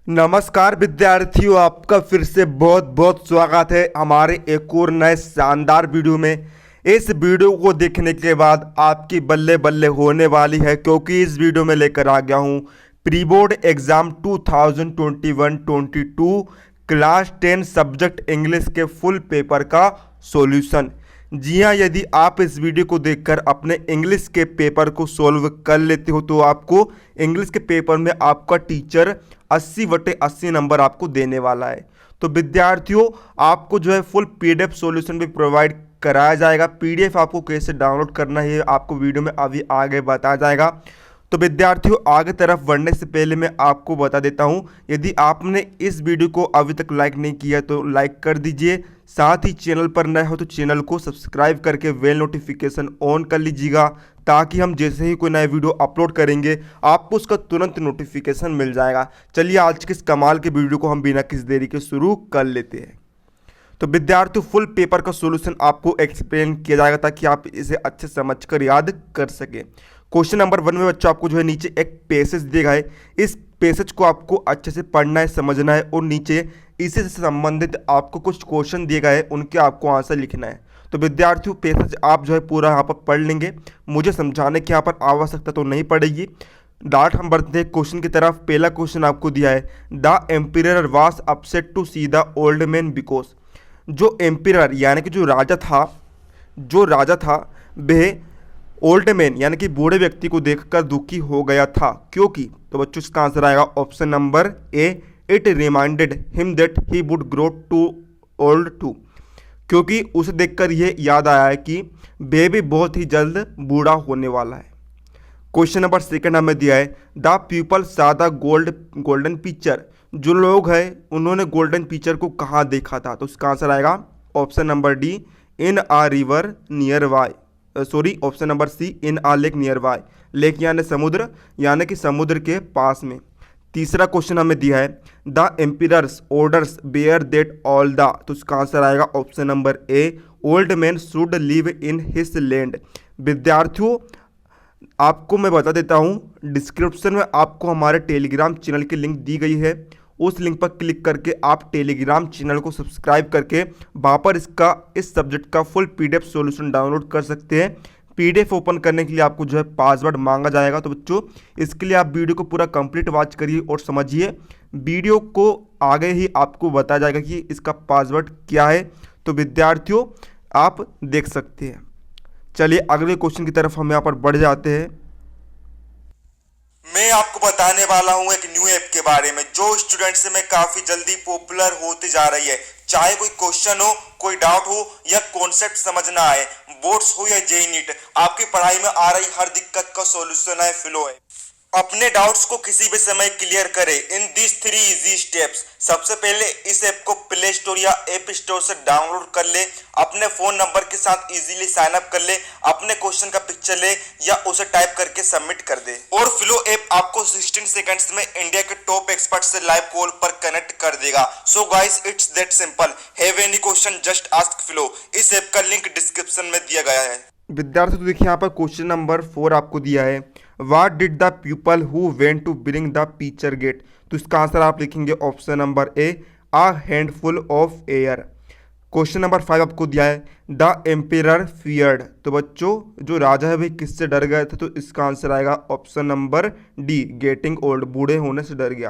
नमस्कार विद्यार्थियों, आपका फिर से बहुत बहुत स्वागत है हमारे एक और नए शानदार वीडियो में। इस वीडियो को देखने के बाद आपकी बल्ले बल्ले होने वाली है, क्योंकि इस वीडियो में लेकर आ गया हूँ pre board exam 2021-22 class 10 subject English के फुल पेपर का सॉल्यूशन। जी हाँ, यदि आप इस वीडियो को देखकर अपने इंग्लिश के पेपर को सॉल्व कर लेते हो तो आपको इंग्लिश के पेपर में आपका टीचर 80/80 नंबर आपको देने वाला है। तो विद्यार्थियों, आपको जो है फुल पीडीएफ सॉल्यूशन भी प्रोवाइड कराया जाएगा। पीडीएफ आपको कैसे डाउनलोड करना है आपको वीडियो में अभी आगे बताया जाएगा। तो विद्यार्थियों, आगे तरफ बढ़ने से पहले मैं आपको बता देता हूं, यदि आपने इस वीडियो को अभी तक लाइक नहीं किया तो लाइक कर दीजिए। साथ ही चैनल पर नए हो तो चैनल को सब्सक्राइब करके बेल नोटिफिकेशन ऑन कर लीजिएगा, ताकि हम जैसे ही कोई नया वीडियो अपलोड करेंगे आपको उसका तुरंत नोटिफिकेशन मिल जाएगा। चलिए आज के इस कमाल के वीडियो को हम बिना किसी देरी के शुरू कर लेते हैं। तो विद्यार्थियों, फुल पेपर का सॉल्यूशन आपको एक्सप्लेन किया जाएगा ताकि आप इसे अच्छे समझकर याद कर सकें। क्वेश्चन नंबर 1 में बच्चों आपको जो है नीचे एक पैसेज दिया है। इस पैसेज को आपको अच्छे से पढ़ना है, समझना है, और नीचे इसी से संबंधित आपको कुछ क्वेश्चन दिए गए हैं, उनके आपको आंसर लिखना है। तो विद्यार्थियों, पैसेज आप जो है पूरा यहाँ पर पढ़ लेंगे, मुझे समझाने की यहाँ पर आवश्यकता तो नहीं पड़ेगी। डाट हम बढ़ते हैं क्वेश्चन की तरफ। पहला क्वेश्चन आपको दिया है, the emperor was upset to see the old man because. जो एम्पियर यानी कि जो राजा था वह ओल्ड मैन यानी कि बूढ़े व्यक्ति को देखकर दुखी हो गया था, क्योंकि। तो बच्चों इसका आंसर आएगा option number A, it reminded him that he would grow too old too. क्योंकि उसे देखकर यह याद आया है कि वह भी बहुत ही जल्द बूढ़ा होने वाला है। क्वेश्चन नंबर 2 हमें दिया है, द पीपल सा द गोल्डन पिक्चर। जो लोग हैं उन्होंने गोल्डन पिक्चर को कहाँ देखा था। तो इसका आंसर आएगा option number D, in a river near by. Option number C, in a lake near by. Lake यानी समुद्र, यानी कि समुद्र के पास में। तीसरा क्वेश्चन हमें दिया है, the emperor's orders bear that all the. तो इसका आंसर आएगा option number A, old man should live in his land. विद्यार्थियों, आपको मैं बता देता हूँ, डिस्क्रिप्शन में आपको हमारे टेलीग्राम चैनल की लिंक दी गई है। उस लिंक पर क्लिक करके आप टेलीग्राम चैनल को सब्सक्राइब करके वहाँ पर इस सब्जेक्ट का फुल पीडीएफ सॉल्यूशन डाउनलोड कर सकते हैं। पीडीएफ ओपन करने के लिए आपको जो है पासवर्ड मांगा जाएगा। तो बच्चों, इसके लिए आप वीडियो को पूरा कंप्लीट वॉच करिए और समझिए। वीडियो को आगे ही आपको बताया जाएगा कि इसका पासवर्ड क्या है। तो विद्यार्थियों, आप देख सकते हैं। चलिए अगले क्वेश्चन की तरफ हम यहाँ पर बढ़ जाते हैं। मैं आपको बताने वाला हूं एक न्यू ऐप के बारे में, जो स्टूडेंट्स में काफी जल्दी पॉपुलर होती जा रही है। चाहे कोई क्वेश्चन हो, कोई डाउट हो या कॉन्सेप्ट समझ ना आए, बोर्ड्स हो या जेईई नीट, आपकी पढ़ाई में आ रही हर दिक्कत का सॉल्यूशन है फ्लो है। अपने डाउट्स को किसी भी समय क्लियर करें इन दिस 3 इजी स्टेप्स। सबसे पहले इस ऐप को प्ले स्टोर या ऐप स्टोर से डाउनलोड कर ले, अपने फोन नंबर के साथ इजीली साइन अप कर ले, अपने क्वेश्चन का पिक्चर ले या उसे टाइप करके सबमिट कर दे, और फ्लो ऐप आपको 16 सेकंड्स में इंडिया के टॉप एक्सपर्ट से लाइव कॉल पर कनेक्ट कर देगा। So guys, it's that simple. Have any question, just ask flow. इस ऐप का लिंक डिस्क्रिप्शन में दिया गया है। विद्यार्थी, तो देखिए यहाँ पर क्वेश्चन नंबर 4 आपको दिया है, What did the people who went to bring the pitcher get? तो इसका आंसर आप लिखेंगे option number A, a handful of air। Question number 5 आपको दिया है, द एम्पियर feared। तो बच्चों, जो राजा है भाई किससे डर गए थे। तो इसका आंसर आएगा option number D, getting old, बूढ़े होने से डर गया।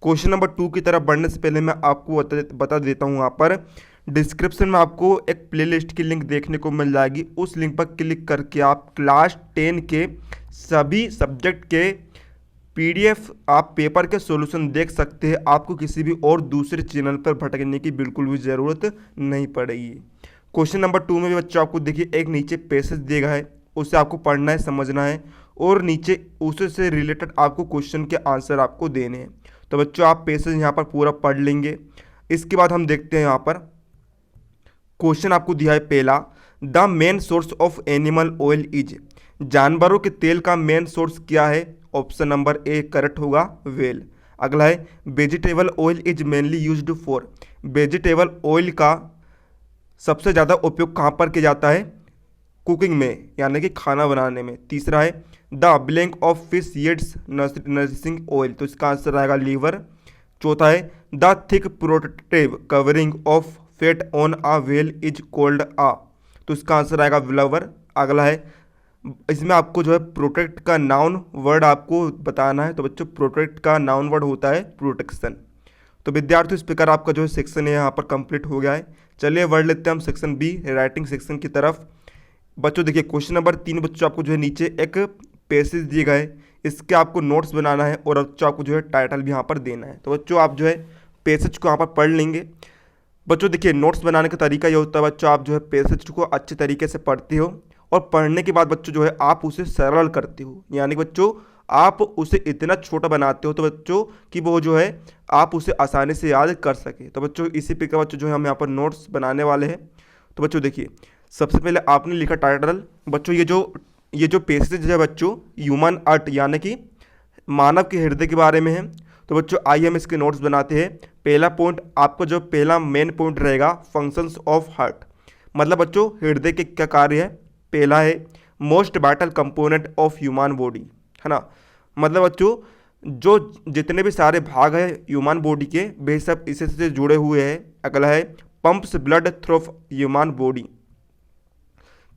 क्वेश्चन नंबर 2 की तरफ बढ़ने से पहले मैं आपको बता देता हूँ, यहाँ पर डिस्क्रिप्शन में आपको एक प्लेलिस्ट की लिंक देखने को मिल जाएगी। उस लिंक पर क्लिक करके आप क्लास 10 के सभी सब्जेक्ट के पीडीएफ आप पेपर के सॉल्यूशन देख सकते हैं। आपको किसी भी और दूसरे चैनल पर भटकने की बिल्कुल भी ज़रूरत नहीं पड़ेगी। क्वेश्चन नंबर 2 में भी बच्चों आपको देखिए एक नीचे पैसेज दिया है, उसे आपको पढ़ना है, समझना है, और नीचे उसे से रिलेटेड आपको क्वेश्चन के आंसर आपको देने हैं। तो बच्चों, आप पैसेज यहाँ पर पूरा पढ़ लेंगे। इसके बाद हम देखते हैं यहाँ पर क्वेश्चन आपको दिया है पहला, the main source of animal oil is. जानवरों के तेल का मेन सोर्स क्या है। ऑप्शन नंबर ए करेक्ट होगा, वेल। अगला है, vegetable oil is mainly used for. Vegetable oil का सबसे ज़्यादा उपयोग कहाँ पर किया जाता है। कुकिंग में, यानी कि खाना बनाने में। तीसरा है, the blank of fish yields nourishing oil. तो इसका आंसर आएगा लीवर। चौथा है the thick protective covering of fat on a whale is called uh, तो इसका आंसर आएगा विलवर। अगला है, इसमें आपको जो है प्रोटेक्ट का नाउन वर्ड आपको बताना है, तो बच्चों प्रोटेक्ट का नाउन वर्ड होता है प्रोटेक्शन। तो विद्यार्थियों इस प्रकार आपका जो है सेक्शन है यहाँ पर कंप्लीट हो गया है। चलिए वर्ड लेते हैं हम सेक्शन बी राइटिंग सेक्शन की तरफ। बच्चों देखिए क्वेश्चन नंबर 3 बच्चों आपको जो है नीचे एक पैसेज दिए गए, इसके आपको नोट्स बनाना है और बच्चों आपको जो है टाइटल भी यहाँ पर देना है। तो बच्चों आप जो है पैसेज को यहाँ पर पढ़ लेंगे। बच्चों देखिए नोट्स बनाने का तरीका ये होता है बच्चों, आप जो है पैसेज को अच्छे तरीके से पढ़ते हो और पढ़ने के बाद बच्चों जो है आप उसे सरल करते हो, यानी कि बच्चों आप उसे इतना छोटा बनाते हो तो बच्चों कि वो जो है आप उसे आसानी से याद कर सके। तो बच्चों इसी प्रकार बच्चों जो है हम यहाँ पर नोट्स बनाने वाले हैं। तो बच्चों देखिए सबसे पहले आपने लिखा टाइटल। बच्चों ये जो पैसेज है बच्चों ह्यूमन आर्ट यानी कि मानव के हृदय के बारे में है। तो बच्चों आइए हम इसके नोट्स बनाते हैं। पहला पॉइंट आपका जो पहला मेन पॉइंट रहेगा फंक्शंस ऑफ हार्ट, मतलब बच्चों हृदय के क्या कार्य है। पहला है most vital component of human body, है ना, मतलब बच्चों जो जितने भी सारे भाग हैं ह्यूमन बॉडी के वे सब इससे से जुड़े हुए हैं। अगला है pumps blood through human body.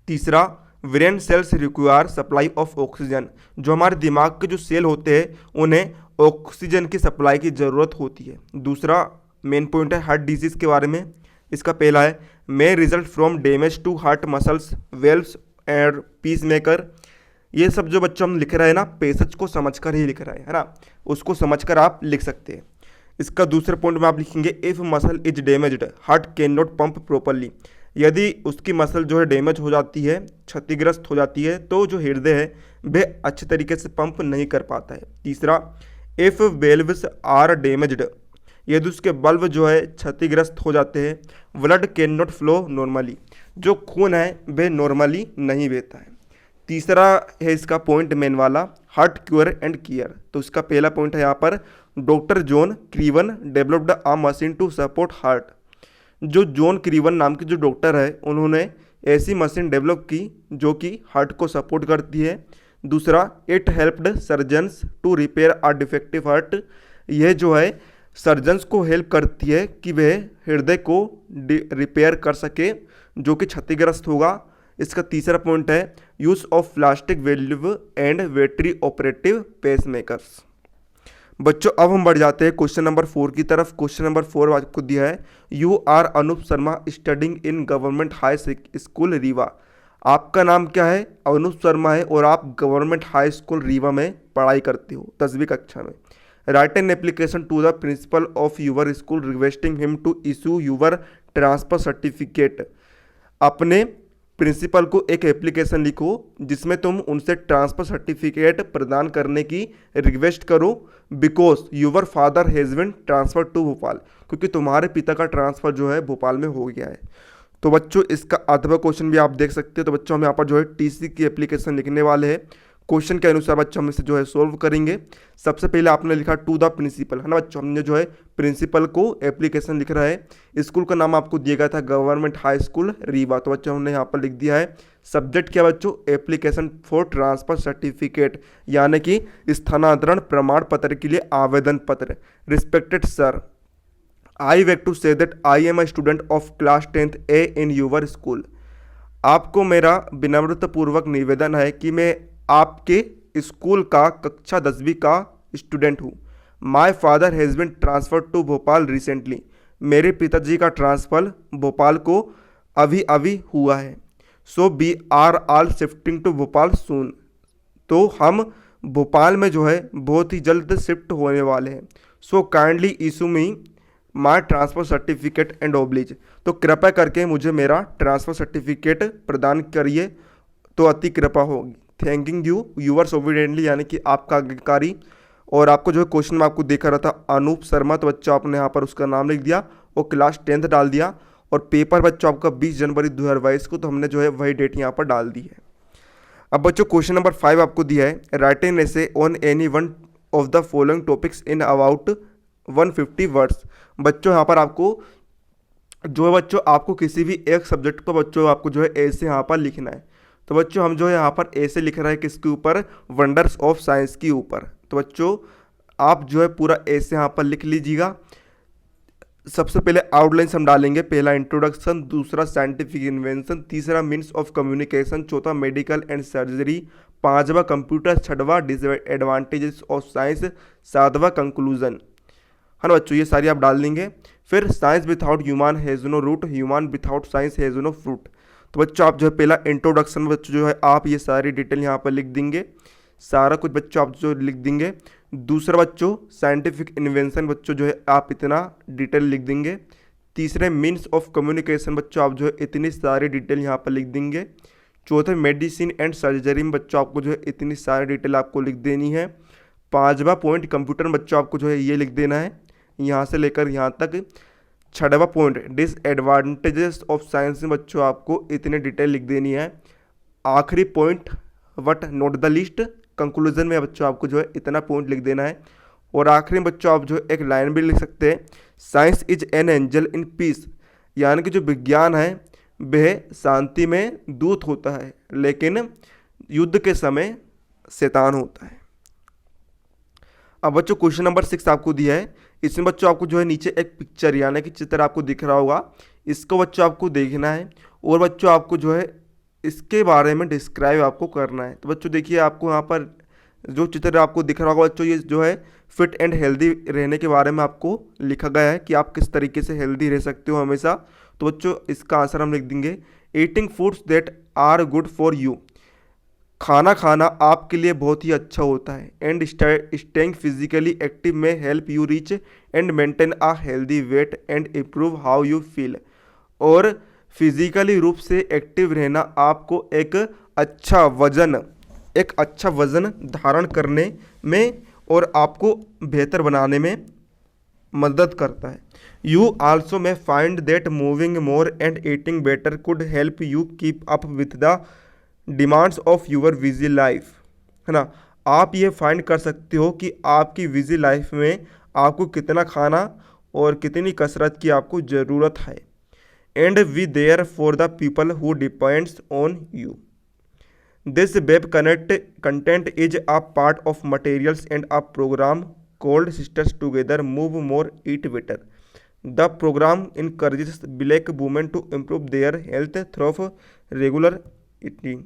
तीसरा brain cells require supply of oxygen, जो हमारे दिमाग के जो सेल होते हैं उन्हें ऑक्सीजन की सप्लाई की ज़रूरत होती है। दूसरा मेन पॉइंट है हार्ट डिजीज़ के बारे में। इसका पहला है may result from damage to heart muscles valves and pacemaker. ये सब जो बच्चों हम लिख रहे हैं ना पैसेज को समझकर ही लिख रहे हैं, है ना, उसको समझकर आप लिख सकते हैं। इसका दूसरे पॉइंट में आप लिखेंगे if muscle is damaged heart can not pump properly, यदि उसकी मसल जो है डैमेज हो जाती है, क्षतिग्रस्त हो जाती है, तो जो हृदय है वह अच्छे तरीके से पंप नहीं कर पाता है। तीसरा इफ़ वेल्व्स आर डैमेज्ड, यदि उसके बल्ब जो है क्षतिग्रस्त हो जाते हैं, blood can not flow normally, जो खून है वह नॉर्मली नहीं बहता है। तीसरा है इसका पॉइंट मेन वाला हार्ट क्योर एंड केयर। तो इसका पहला पॉइंट है यहाँ पर doctor John Creevan developed a machine to support heart. जो जॉन क्रीवन नाम के जो डॉक्टर है उन्होंने ऐसी मशीन डेवलप की जो कि हार्ट को सपोर्ट करती है। दूसरा it helped surgeons to repair a defective heart, यह जो है सर्जन्स को हेल्प करती है कि वह हृदय को रिपेयर कर सके जो कि क्षतिग्रस्त होगा। इसका तीसरा पॉइंट है use of plastic valve and battery operative pacemakers. बच्चों अब हम बढ़ जाते हैं क्वेश्चन नंबर 4 की तरफ। क्वेश्चन नंबर 4 आपको दिया है you are Anoop Sharma studying in government high school Rewa. आपका नाम क्या है? अनूप शर्मा है और आप गवर्नमेंट हाई स्कूल रीवा में पढ़ाई करते हो 10वीं कक्षा में। Write an application to the principal of your school requesting him to issue your transfer certificate. अपने प्रिंसिपल को एक एप्लीकेशन लिखो जिसमें तुम उनसे ट्रांसफ़र सर्टिफिकेट प्रदान करने की रिक्वेस्ट करो because your father has been transfer to Bhopal, क्योंकि तुम्हारे पिता का ट्रांसफ़र जो है भोपाल में हो गया है। तो बच्चों इसका अथवा क्वेश्चन भी आप देख सकते हैं। तो बच्चों हम यहाँ पर जो है टीसी की एप्लीकेशन लिखने वाले हैं। क्वेश्चन के अनुसार बच्चों हम इसे जो है सोल्व करेंगे। सबसे पहले आपने लिखा टू द प्रिंसिपल, है ना बच्चों, हमने जो है प्रिंसिपल को एप्लीकेशन लिख रहा है। स्कूल का नाम आपको दिया गया था गवर्नमेंट हाई स्कूल रीवा, तो बच्चों हमने यहाँ पर लिख दिया है। सब्जेक्ट क्या बच्चों? एप्लीकेशन फॉर ट्रांसफर सर्टिफिकेट, यानी कि स्थानांतरण प्रमाण पत्र के लिए आवेदन पत्र। Respected sir, I beg to say that I am a student of class 10th A in your school. आपको मेरा विनम्रतापूर्वक निवेदन है कि मैं आपके स्कूल का कक्षा 10वीं का स्टूडेंट हूँ। My father has been transfer to Bhopal recently. मेरे पिताजी का ट्रांसफ़र भोपाल को अभी अभी हुआ है। So we are all shifting to Bhopal soon. तो हम भोपाल में जो है बहुत ही जल्द शिफ्ट होने वाले हैं। So kindly issue me my transfer certificate and oblige. तो कृपया करके मुझे मेरा ट्रांसफ़र सर्टिफिकेट प्रदान करिए तो अति कृपा होगी। थैंकिंग यू यूवर्स ओबिडेंटली, यानी कि आपका आज्ञाकारी। और आपको जो है क्वेश्चन में आपको देखा रहा था अनूप शर्मा, तो बच्चों आपने यहाँ पर उसका नाम लिख दिया और क्लास 10th डाल दिया। और पेपर बच्चों आपका 20 जनवरी 2022 को, तो हमने जो है वही डेट यहाँ पर डाल दी है। अब बच्चों क्वेश्चन नंबर 5 आपको दिया है right an essay on any one of the following topics in about 150 words. बच्चों यहाँ पर आपको जो है बच्चों आपको किसी भी एक सब्जेक्ट को बच्चों आपको जो है ऐसे यहाँ पर लिखना है। तो बच्चों हम जो है यहाँ पर ऐसे लिख रहे हैं किसके ऊपर? वंडर्स ऑफ साइंस के ऊपर। तो बच्चों आप जो है पूरा ऐसे यहाँ पर लिख लीजिएगा। सबसे पहले आउटलाइंस हम डालेंगे, पहला इंट्रोडक्शन, दूसरा साइंटिफिक इन्वेंशन, तीसरा मीन्स ऑफ कम्युनिकेशन, चौथा मेडिकल एंड सर्जरी, पांचवा कंप्यूटर, छठवां डिसएडवांटेजेस ऑफ साइंस, सातवां कंक्लूजन, है ना बच्चों। ये सारी आप डाल देंगे। फिर science without human has no root, human without science has no fruit. तो बच्चों आप जो है पहला इंट्रोडक्शन बच्चों जो है आप ये सारी डिटेल यहाँ पर लिख देंगे, सारा कुछ बच्चों आप जो लिख देंगे। दूसरा बच्चों साइंटिफिक इन्वेंशन बच्चों जो है आप इतना डिटेल लिख देंगे। तीसरे मीन्स ऑफ कम्युनिकेशन बच्चों आप जो है इतनी सारी डिटेल यहाँ पर लिख देंगे। चौथे मेडिसिन एंड सर्जरी में बच्चों आपको जो है इतनी सारी डिटेल आपको लिख देनी है। पांचवा पॉइंट कंप्यूटर में बच्चों आपको जो है ये लिख देना है यहाँ से लेकर यहाँ तक। छठवा पॉइंट डिसएडवांटेजेस ऑफ साइंस में बच्चों आपको इतनी डिटेल लिख देनी है। आखिरी point but not the list conclusion में बच्चों आपको जो है इतना पॉइंट लिख देना है। और आखिरी में बच्चों आप जो है एक लाइन भी लिख सकते हैं, science is an angel in peace, यानी कि जो विज्ञान है वह शांति में दूत होता है लेकिन युद्ध के समय शैतान होता है। अब बच्चों क्वेश्चन नंबर 6 आपको दिया है, इसमें बच्चों आपको जो है नीचे एक पिक्चर यानी कि चित्र आपको दिख रहा होगा, इसको बच्चों आपको देखना है और बच्चों आपको जो है इसके बारे में डिस्क्राइब आपको करना है। तो बच्चों देखिए आपको यहाँ पर जो चित्र आपको दिख रहा होगा बच्चों, ये जो है फिट एंड हेल्दी रहने के बारे में आपको लिखा गया है कि आप किस तरीके से हेल्दी रह सकते हो हमेशा। तो बच्चों इसका आंसर हम लिख देंगे, eating foods that are good for you, खाना खाना आपके लिए बहुत ही अच्छा होता है। And staying physically active may help you reach and maintain a healthy weight and improve how you feel, और फिजिकली रूप से एक्टिव रहना आपको एक अच्छा वजन धारण करने में और आपको बेहतर बनाने में मदद करता है। You also may find that moving more and eating better could help you keep up with the demands of your busy life, है ना। आप ये फाइंड कर सकते हो कि आपकी बिजी लाइफ में आपको कितना खाना और कितनी कसरत की आपको ज़रूरत है। And we there for the people who depends on you, this web content is a part of materials and a program called sisters together move more eat better. The program encourages black women to improve their health through regular eating.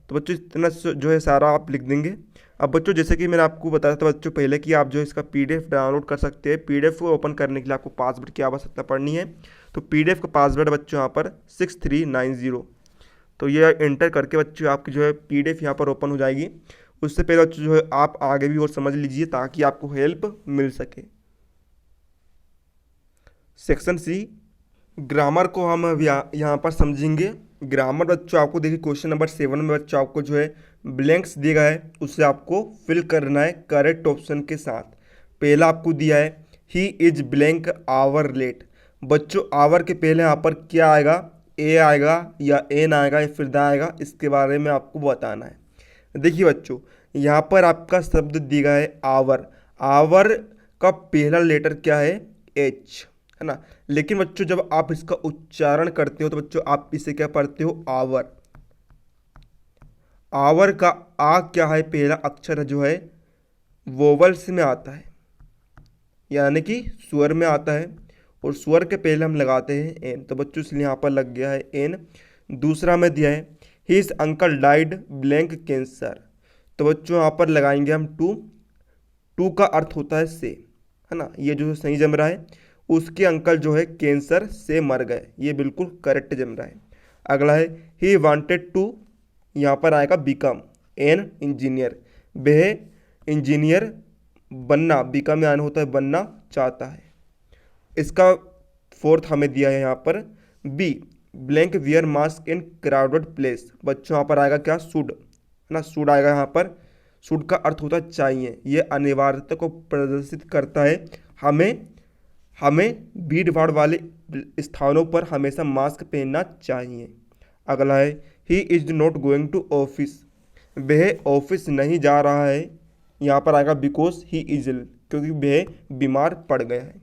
तो बच्चों इतना जो है सारा आप लिख देंगे। अब बच्चों जैसे कि मैंने आपको बताया था बच्चों पहले कि आप जो इसका पीडीएफ डाउनलोड कर सकते हैं। पीडीएफ को ओपन करने के लिए आपको पासवर्ड की आवश्यकता पड़नी है। तो पीडीएफ का पासवर्ड बच्चों यहाँ पर 6390, तो ये एंटर करके बच्चों आपकी जो है पीडीएफ यहाँ पर ओपन हो जाएगी। उससे पहले बच्चों जो है आप आगे भी और समझ लीजिए ताकि आपको हेल्प मिल सके। सेक्शन सी ग्रामर को हम अब यहाँ पर समझेंगे। ग्रामर बच्चों आपको देखिए क्वेश्चन नंबर 7 में बच्चों आपको जो है ब्लैंक्स दिया गया है, उससे आपको फिल करना है करेक्ट ऑप्शन के साथ। पहला आपको दिया है he is blank hour late. बच्चों आवर के पहले यहाँ पर क्या आएगा, ए आएगा या एन आएगा या फिर दा आएगा, इसके बारे में आपको बताना है। देखिए बच्चों यहाँ पर आपका शब्द दिया गया है आवर। आवर का पहला लेटर क्या है, एच, है ना। लेकिन बच्चों जब आप इसका उच्चारण करते हो तो बच्चों आप इसे क्या पढ़ते हो, आवर। आवर का आ क्या है, पहला अक्षर जो है वोवल्स में आता है यानी कि स्वर में आता है, और स्वर के पहले हम लगाते हैं एन। तो बच्चों इसलिए यहाँ पर लग गया है एन। दूसरा में दिया है his uncle died blank cancer. तो बच्चों यहाँ पर लगाएंगे हम टू का अर्थ होता है से, है ना। ये जो सही जम रहा है, उसके अंकल जो है कैंसर से मर गए, ये बिल्कुल करेक्ट जम रहा है। अगला है ही वांटेड टू, यहाँ पर आएगा बिकम एन इंजीनियर। वह इंजीनियर बनना, बिकम में आना होता है बनना चाहता है। इसका फोर्थ हमें दिया है यहाँ पर बी ब्लैंक वियर मास्क इन क्राउडेड प्लेस। बच्चों यहाँ पर आएगा क्या, शुड, है ना। शुड आएगा यहाँ पर। शुड का अर्थ होता है चाहिए, ये अनिवार्यता को प्रदर्शित करता है। हमें भीड़ भाड़ वाले स्थानों पर हमेशा मास्क पहनना चाहिए। अगला है he is not going to office. वह ऑफिस नहीं जा रहा है, यहाँ पर आएगा बिकॉज ही इज इल, क्योंकि वह बीमार पड़ गया है।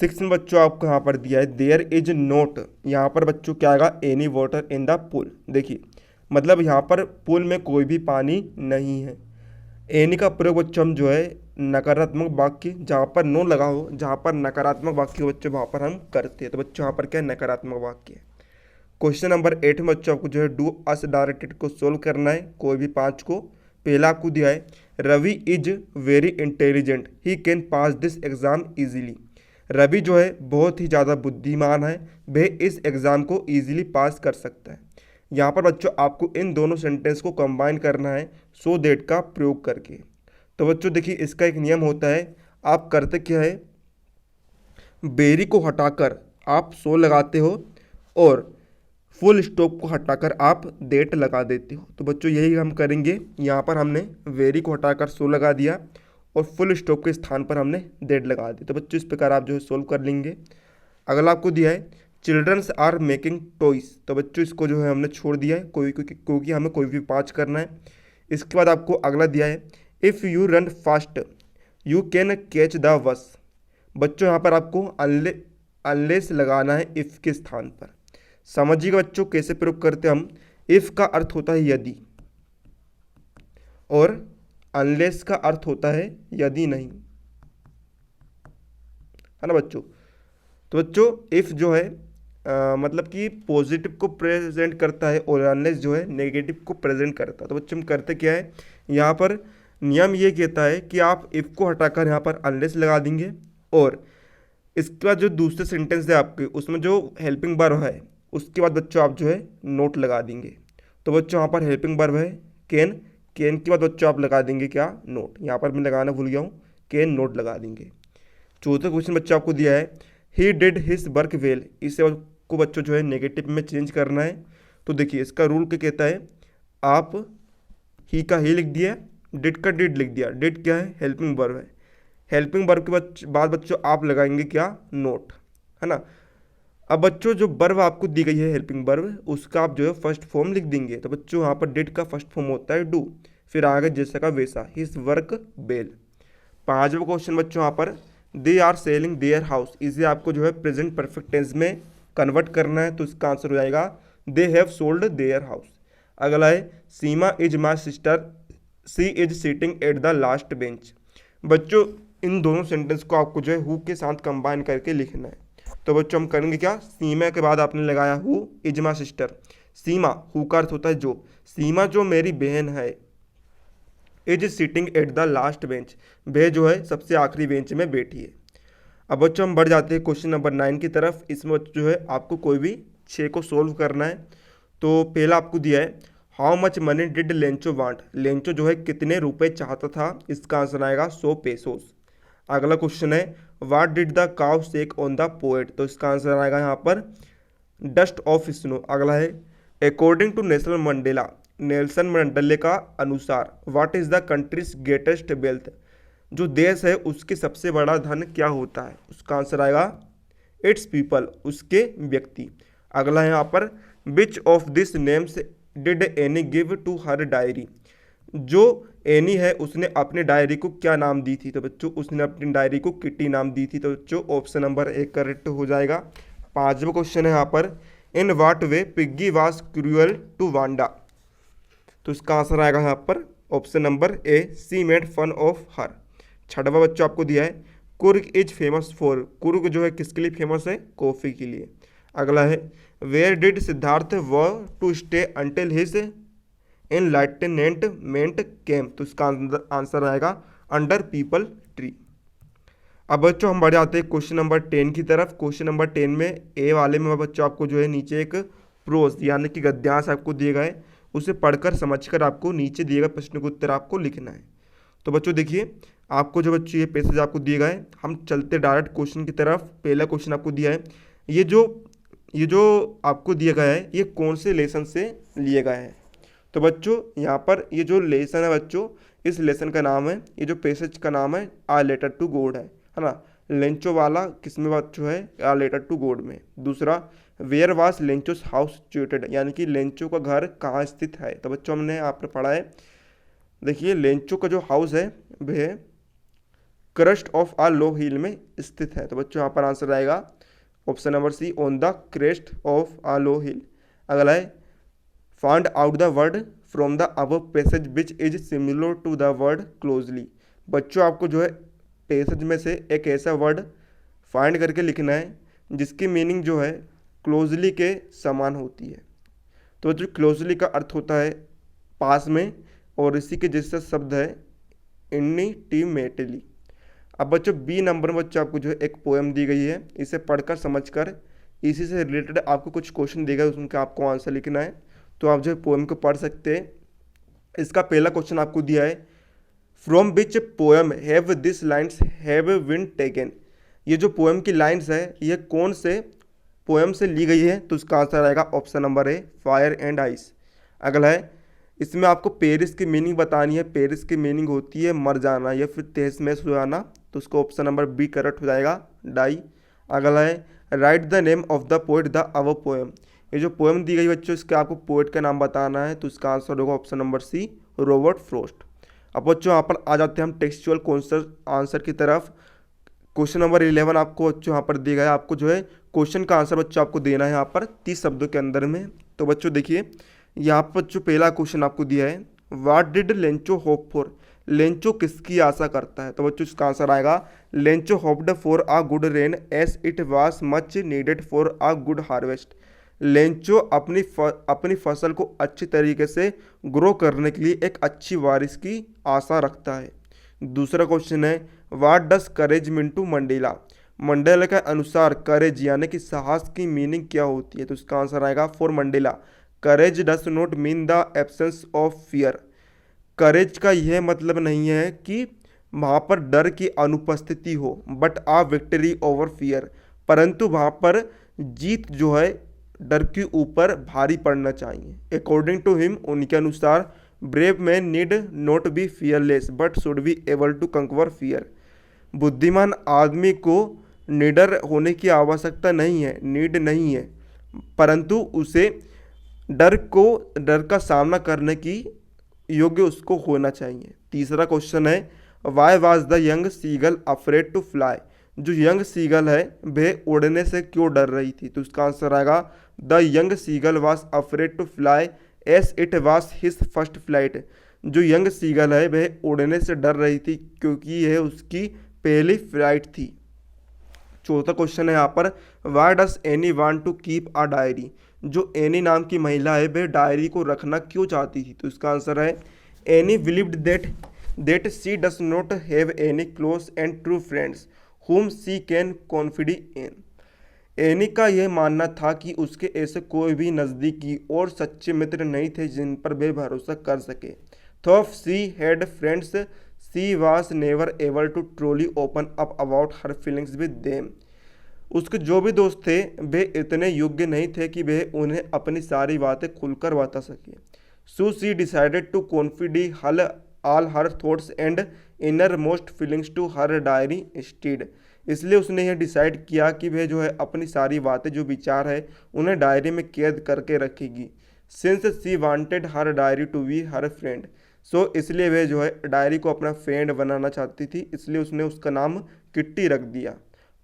6 में बच्चों आपको यहाँ पर दिया है देयर इज नोट। यहाँ पर बच्चों क्या आएगा, any water in the pool. देखिए मतलब यहाँ पर पूल में कोई भी पानी नहीं है। एनी का प्रयोग बच्चों हम जो है नकारात्मक वाक्य जहाँ पर नो लगा हो, जहाँ पर नकारात्मक वाक्य हो बच्चों वहाँ पर हम करते हैं। तो बच्चों यहाँ पर क्या है, नकारात्मक वाक्य है। क्वेश्चन नंबर 8 में बच्चों आपको जो है डू अस डायरेक्टेड को सोल्व करना है, कोई भी 5 को। पहला आपको दिया है Ravi is very intelligent, he can pass this exam easily. Ravi जो है बहुत ही ज़्यादा बुद्धिमान है, वह इस एग्ज़ाम को इजीली पास कर सकता है। यहाँ पर बच्चों आपको इन दोनों सेंटेंस को कंबाइन करना है सो दैट का प्रयोग करके। तो बच्चों देखिए इसका एक नियम होता है, आप करते क्या है, बेरी को हटाकर आप सो लगाते हो और फुल स्टॉप को हटाकर आप डेट लगा देते हो। तो बच्चों यही हम करेंगे, यहाँ पर हमने वेरी को हटाकर सो लगा दिया और फुल स्टॉप के स्थान पर हमने डेट लगा दी। तो बच्चों इस प्रकार आप जो है सोल्व कर लेंगे। अगला आपको दिया है चिल्ड्रंस आर मेकिंग टॉयज। तो बच्चों इसको जो है हमने छोड़ दिया है क्योंकि हमें कोई भी 5 करना है। इसके बाद आपको अगला दिया है if you run fast you can catch the bus. बच्चों यहाँ पर आपको अनलेस लगाना है इफ़ के स्थान पर। समझिएगा बच्चों कैसे प्रयोग करते हैं हम। इफ़ का अर्थ होता है यदि और अनलेस का अर्थ होता है यदि नहीं, है ना बच्चों। तो बच्चों इफ़ जो है मतलब कि पॉजिटिव को प्रेजेंट करता है और अनलेस जो है नेगेटिव को प्रेजेंट करता है। तो बच्चों हम करते क्या है, यहाँ पर नियम ये कहता है कि आप इफ़ को हटाकर यहाँ पर अनलेस लगा देंगे और इसके बाद जो दूसरे सेंटेंस है आपके उसमें जो हेल्पिंग वर्ब है उसके बाद बच्चों आप जो है नोट लगा देंगे। तो बच्चों यहाँ पर हेल्पिंग वर्ब है कैन, कैन के बाद बच्चों आप लगा देंगे क्या, नोट। यहाँ पर मैं लगाना भूल गया हूँ, कैन नोट लगा देंगे। चौथा क्वेश्चन बच्चों आपको दिया है he did his work well. इसे को बच्चों जो है नेगेटिव में चेंज करना है। तो देखिए इसका रूल क्या कहता है, आप ही का ही लिख दिया, डिड का डिड लिख दिया। डिड क्या है, हेल्पिंग वर्ब है। हेल्पिंग वर्ब के बाद बच्चों आप लगाएंगे क्या, नोट, है ना। अब बच्चों जो वर्ब आपको दी गई है हेल्पिंग वर्ब उसका आप जो है फर्स्ट फॉर्म लिख देंगे। तो बच्चों यहाँ पर डिड का फर्स्ट फॉर्म होता है डू, फिर आगे जैसा का वैसा, हिज वर्क वेल। 5वां क्वेश्चन बच्चों यहाँ पर they are selling their house. इसे आपको जो है प्रेजेंट परफेक्ट टेंस में कन्वर्ट करना है। तो इसका आंसर हो जाएगा they have sold their house. अगला है Seema is my sister she is sitting at the last bench. बच्चों इन दोनों सेंटेंस को आपको जो है हु के साथ कंबाइन करके लिखना है। तो बच्चों हम करेंगे क्या, सीमा के बाद आपने लगाया who is my sister. Seema who का अर्थ होता है जो, सीमा जो मेरी बहन है, is sitting at the last bench, वह जो है सबसे आखिरी बेंच में बैठी है। अब बच्चों हम बढ़ जाते हैं क्वेश्चन नंबर 9 की तरफ। इसमें जो है आपको कोई भी 6 को सोल्व करना है। तो पहला आपको दिया है how much money did Lencho want. Lencho जो है कितने रुपए चाहता था, इसका आंसर आएगा 100 पेसोस। अगला क्वेश्चन है what did the crow shake on the poet. तो इसका आंसर आएगा यहाँ पर डस्ट ऑफ स्नो। अगला है अकॉर्डिंग टू नेल्सन मंडेला का अनुसार what is the countries greatest wealth. जो देश है उसके सबसे बड़ा धन क्या होता है, उसका आंसर आएगा इट्स पीपल, उसके व्यक्ति। अगला है यहाँ पर which of this names did Anne give to her diary. जो एनी है उसने अपने डायरी को क्या नाम दी थी। तो बच्चों उसने अपनी डायरी को किटी नाम दी थी। तो बच्चों ऑप्शन नंबर 1 करेक्ट हो जाएगा। 5वां क्वेश्चन है यहाँ पर in what way Piggy was cruel to Wanda. तो इसका आंसर आएगा यहाँ पर option number A she made fun of her. 6वां बच्चों आपको दिया है Coorg is famous for. Coorg जो है किसके लिए फेमस है, कॉफ़ी के लिए। अगला है वेयर डिड सिद्धार्थ व to stay until his enlightenment came. तो इसका आंसर आएगा अंडर पीपल ट्री। अब बच्चों हम बढ़ जाते हैं क्वेश्चन नंबर 10 की तरफ। क्वेश्चन नंबर 10 में ए वाले में बच्चों आपको जो है नीचे एक प्रोज यानी कि गद्यांश आपको दिए गए, उसे पढ़कर समझकर आपको नीचे दिए गए प्रश्न का उत्तर आपको लिखना है। तो बच्चों देखिए आपको जो बच्चों ये पैसेज आपको दिए गए, हम चलते डायरेक्ट क्वेश्चन की तरफ। पहला क्वेश्चन आपको दिया है ये जो आपको दिया गया है ये कौन से लेसन से लिए गए हैं। तो बच्चों यहाँ पर ये जो लेसन है बच्चों, इस लेसन का नाम है, ये जो पैसेज का नाम है आ लेटर टू गॉड है ना। लेंचो वाला किस में बच्चों है, आ लेटर टू गॉड में। दूसरा वेयर वाज लेंचोस हाउस सिचुएटेड, यानी कि लेंचो का घर कहाँ स्थित है। तो बच्चों हमने यहाँ पर पढ़ा है, देखिए लेंचो का जो हाउस है वह क्रस्ट ऑफ आ लो हिल में स्थित है। तो बच्चों यहाँ पर आंसर आएगा option number C on the crest of a low hill. अगला है find out the word from the above passage which is similar to the word closely. बच्चों आपको जो है पैसेज में से एक ऐसा वर्ड फाइंड करके लिखना है जिसकी मीनिंग जो है क्लोजली के समान होती है। तो जो क्लोजली का अर्थ होता है पास में, और इसी के जैसा शब्द है इंटीमेटली। अब बच्चों बी नंबर में बच्चों आपको जो है एक पोएम दी गई है, इसे पढ़कर समझकर इसी से रिलेटेड आपको कुछ क्वेश्चन देगा, उनका आपको आंसर लिखना है। तो आप जो है पोएम को पढ़ सकते हैं। इसका पहला क्वेश्चन आपको दिया है, from which poem have this lines have been taken. ये जो पोएम की लाइन्स है ये कौन से पोएम से ली गई है? तो उसका आंसर आएगा option number A fire and ice. अगला है, इसमें आपको पेरिस की मीनिंग बतानी है। पेरिस की मीनिंग होती है मर जाना या फिर तहस महस हो जाना, तो उसका ऑप्शन नंबर बी करेक्ट हो जाएगा, डाई। अगला है, right the name of the poet the our poem. ये जो पोएम दी गई बच्चों इसके आपको पोएट का नाम बताना है, तो इसका आंसर होगा option number C Robert Frost. अब बच्चों यहाँ पर आ जाते हैं हम टेक्सचुअल आंसर की तरफ। क्वेश्चन नंबर 11 आपको बच्चों यहाँ पर दिया गया है। आपको जो है क्वेश्चन का आंसर बच्चों आपको देना है यहाँ पर 30 शब्दों के अंदर में। तो बच्चों देखिए यहाँ पर जो पहला क्वेश्चन आपको दिया है, what did Lencho hope for. Lencho किसकी आशा करता है? तो बच्चों इसका आंसर आएगा, Lencho hoped for a good rain as it was much needed for a good harvest. Lencho अपनी फसल को अच्छी तरीके से ग्रो करने के लिए एक अच्छी बारिश की आशा रखता है। दूसरा क्वेश्चन है, what does courage mean to Mandela. Mandela के अनुसार करेज यानी कि साहस की मीनिंग क्या होती है? तो इसका आंसर आएगा for Mandela, courage does not mean the absence of fear. Courage का यह मतलब नहीं है कि वहाँ पर डर की अनुपस्थिति हो, but a victory over fear, परंतु वहाँ पर जीत जो है डर के ऊपर भारी पड़ना चाहिए। अकॉर्डिंग टू हिम, उनके अनुसार brave man need not be fearless but should be able to conquer fear. बुद्धिमान आदमी को निडर होने की आवश्यकता नहीं है, नीड नहीं है, परंतु उसे डर का सामना करने की योग्य उसको होना चाहिए। तीसरा क्वेश्चन है, why was the young seagull afraid to fly. जो यंग सीगल है वह उड़ने से क्यों डर रही थी? तो उसका आंसर आएगा, the young seagull was afraid to fly as it was his first flight. जो यंग सीगल है वह उड़ने से डर रही थी क्योंकि यह उसकी पहली फ्लाइट थी। चौथा क्वेश्चन है यहाँ पर, why does Anne want to keep a diary. जो एनी नाम की महिला है वह डायरी को रखना क्यों चाहती थी? तो इसका आंसर है, Anne believed that she does not have any close and true friends whom she can confide in. Anne का यह मानना था कि उसके ऐसे कोई भी नज़दीकी और सच्चे मित्र नहीं थे जिन पर वे भरोसा कर सके। Though she had friends she was never able to truly open up about her feelings with them. उसके जो भी दोस्त थे वे इतने योग्य नहीं थे कि वे उन्हें अपनी सारी बातें खुलकर बता सके। So she decided to confide all her thoughts and innermost feelings to her diary instead. इसलिए उसने यह डिसाइड किया कि वह जो है अपनी सारी बातें जो विचार है उन्हें डायरी में कैद करके रखेगी। Since she wanted her diary to be her friend, so इसलिए वह जो है डायरी को अपना फ्रेंड बनाना चाहती थी, इसलिए उसने उसका नाम किट्टी रख दिया।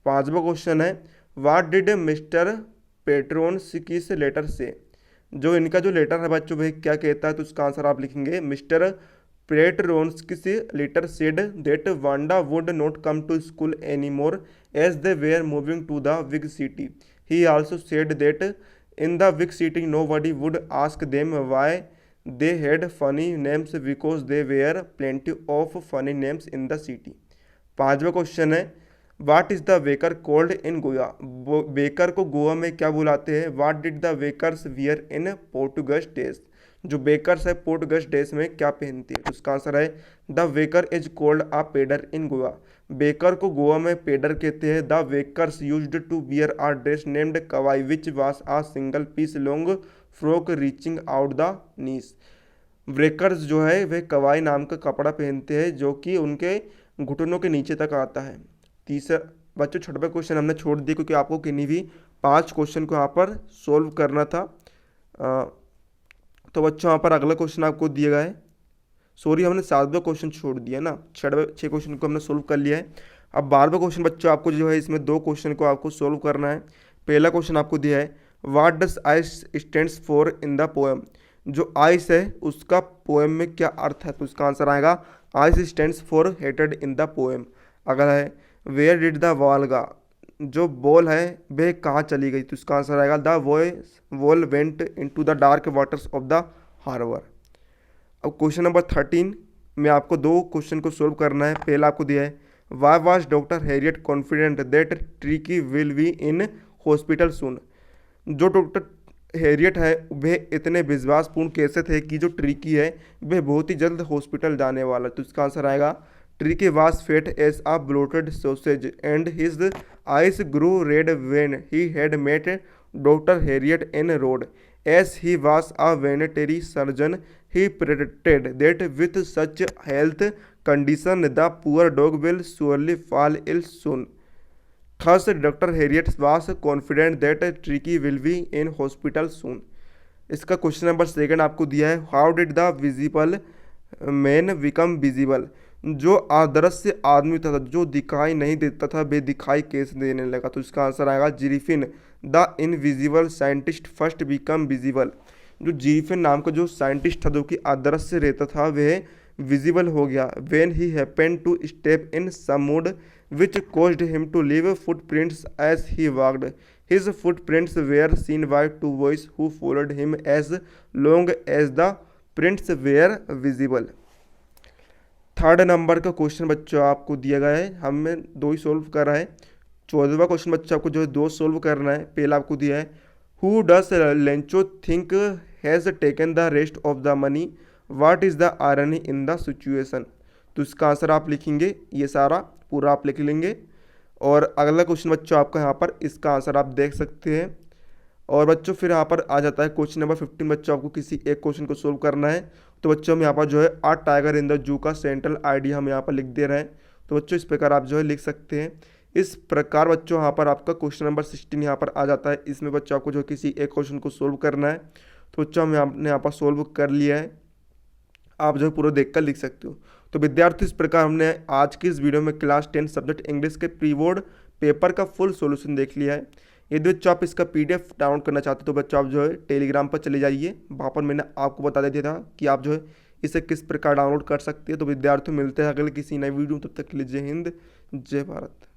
पांचवा क्वेश्चन है, व्हाट डिड मिस्टर पेट्रोन्स्की से लेटर से। जो इनका जो लेटर है बच्चों वह क्या कहता है? तो उसका आंसर आप लिखेंगे, मिस्टर पेट्रोन्स्की से letter said that Wanda would not come to school any more as they were moving to the big city. He also said that in the big city nobody would ask them why they had funny names because they were plenty of funny names in the city. पांचवा question है, what is the baker called in Goa. Baker को गोवा में क्या बुलाते हैं? What did the bakers wear in Portuguese days. जो bakers है Portuguese days में क्या पहनती है? उसका आंसर है, the baker is called a pader in Goa. Baker को गोवा में पेडर कहते हैं। The bakers used to wear a dress named kabai which was a single piece long frock reaching out the knees. Bakers जो है वह कवाई नाम का कपड़ा पहनते हैं जो कि उनके घुटनों के नीचे तक आता है। तीसरा बच्चों छठवां क्वेश्चन हमने छोड़ दिया क्योंकि आपको किन्हीं भी 5 क्वेश्चन को यहाँ पर सोल्व करना था। तो बच्चों यहाँ पर अगला क्वेश्चन आपको दिया गया है, सॉरी हमने 7वां क्वेश्चन छोड़ दिया ना, 6 क्वेश्चन को हमने सोल्व कर लिया है। अब 12वां क्वेश्चन बच्चों आपको जो है इसमें 2 क्वेश्चन को आपको सोल्व करना है। पहला क्वेश्चन आपको दिया है, what does I stands for in the poem. जो आइस है उसका पोएम में क्या अर्थ है, तो इसका आंसर आएगा ice stands for hated in the poem. अगला है वेयर डिड द वॉल्गा, जो बॉल है वह कहाँ चली गई, तो इसका आंसर आएगा the wall went into the dark waters of the harbour. अब क्वेश्चन नंबर 13 में आपको दो क्वेश्चन को सोल्व करना है। पहला आपको दिया है why was doctor Harriet confident that Tricki will be in hospital soon, जो डॉक्टर हैरियट है वह इतने विश्वासपूर्ण कैसे थे कि जो ट्रिकी है वह बहुत ही जल्द हॉस्पिटल जाने वाला, तो इसका आंसर आएगा Tricki was fat as a bloated sausage and his eyes grew red when he had met doctor Herriot in road as he was a veterinary surgeon he predicted that with such health condition the poor dog will surely fall ill soon. Thus Dr. Harriet was confident that Tricky will be in hospital soon. इसका question number 2 आपको दिया है how did the visible man become visible, जो अदृश्य आदमी था जो दिखाई नहीं देता था वे दिखाई कैसे देने लगा, तो इसका आंसर आएगा Griffin the invisible scientist first become visible, जो जीफिन नाम का जो साइंटिस्ट था जो कि अदृश्य रहता था वह विजिबल हो गया when he happened to step in some mud which caused him to leave footprints as he walked his footprints were seen by two boys who followed him as long as the prints were visible. 3rd number का question बच्चों आपको दिया गया है, हमें 2 ही solve कर रहा है। 14वां क्वेश्चन बच्चों आपको जो है 2 सोल्व करना है। पहला आपको दिया है Who does Lencho think has taken the rest of the money? What is the irony in the situation? तो इसका आंसर आप लिखेंगे, ये सारा पूरा आप लिख लेंगे। और अगला क्वेश्चन बच्चों आपका यहाँ पर इसका आंसर आप देख सकते हैं। और बच्चों फिर यहाँ पर आ जाता है क्वेश्चन नंबर 15 बच्चों आपको किसी एक क्वेश्चन को सोल्व करना है। तो बच्चों हम यहाँ पर जो है आ टाइगर इन द जू का सेंट्रल आइडिया हम यहाँ पर लिख दे रहे हैं। तो बच्चों इस प्रकार आप जो है लिख सकते हैं। इस प्रकार बच्चों यहाँ पर आपका क्वेश्चन नंबर 16 यहाँ पर आ जाता है। इसमें बच्चों आपको जो किसी एक क्वेश्चन को सोल्व करना है। तो बच्चों हमने यहाँ पर सोल्व कर लिया है, आप जो है पूरा देखकर लिख सकते हो। तो विद्यार्थी इस प्रकार हमने आज की इस वीडियो में क्लास 10 सब्जेक्ट इंग्लिश के प्री बोर्ड पेपर का फुल सॉल्यूशन देख लिया है। यदि बच्चों आप इसका PDF डाउनलोड करना चाहते हो तो बच्चों आप जो है टेलीग्राम पर चले जाइए, वहाँ पर मैंने आपको बता दिया था कि आप जो है इसे किस प्रकार डाउनलोड कर सकते हैं। तो विद्यार्थियों मिलते हैं अगले किसी नई वीडियो, तब तक के लिए जय हिंद जय भारत।